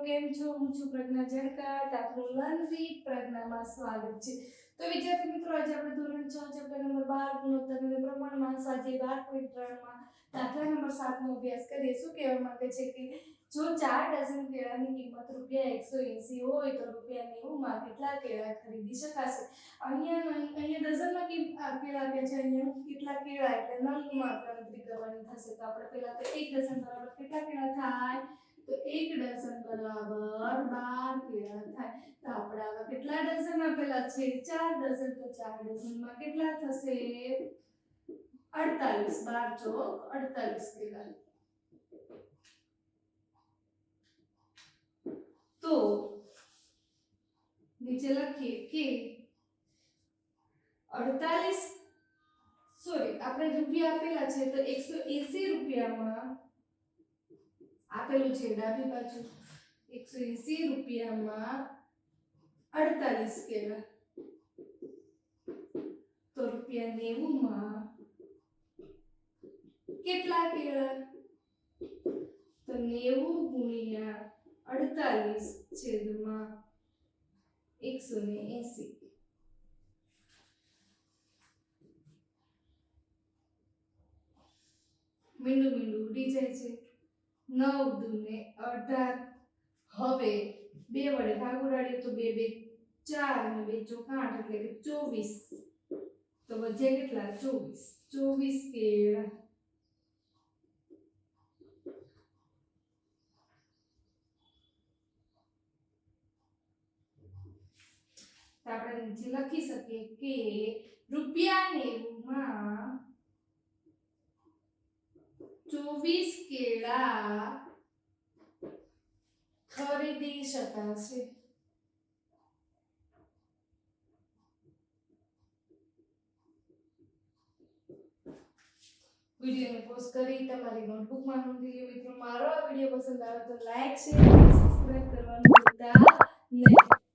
કેમ છો? હું છું પ્રજ્ઞા જણકાર. આપણું લર્ન વિથ પ્રજ્ઞામાં સ્વાગત છે. તો વિદ્યાર્થી મિત્રો, આજે આપણે ધોરણ 6 ચેપ્ટર નંબર 12 ગુણોત્તર અને પ્રમાણમાં સ્વાધ્યાય 12.3 માં દાખલા નંબર 7 નો અભ્યાસ કરીએ. શું કહેવા માંગે છે કે જો 4 ડઝન કેળાની કિંમત રૂપિયા 180 હોય તો રૂપિયા 90 માં કેટલા કેળા ખરીદી શકાશે? અહીંયા ડઝનમાં કેળા આપ્યા છે, અહીંયા કેટલા કેળા એટલે નંગમાં ગણતરી કરવાની થશે. તો આપણે પહેલા તો 1 ડઝન બરાબર કેટલા કેળા થાય? તો 1 ડઝન બરાબર 12 કેળા થાય. તો આપણે આવા કેટલા ડઝન આપેલા છે? 4 ડઝન. તો 4 ડઝનમાં કેટલા થશે? 48. 12 ચોક 48 કેળા. તો નીચે લખીએ કે 48 આપણે રૂપિયા આપેલા છે તો 180 રૂપિયામાં આપેલું છે ડાબી બાજુ 180 રૂપિયામાં 48 કેળા. તો રૂપિયા 90 માં કેટલા કેળા? તો 90 ગુણ્યા 48 છેદમાં 180. મીંડું ઉડી જાય છે. 9 દૂને 18. હવે 2 વડે ભાગ ઉડાડીએ તો 2 2 4 અને 2 ચોક 8 એટલે કે 24. તો વધ્યા કેટલા? 24 કેળા. આપણે નીચે લખી શકીએ કે રૂપિયા 90 માં 24 કેળા ખરીદી શકાશે. વિડિયોને પોઝ કરી તમારી નોટબુકમાં નોંધી લો. મિત્રો, મારો આ વિડિયો પસંદ આવે તો લાઈક, શેર અને સબસ્ક્રાઇબ કરવાનું ભૂલતા નહીં.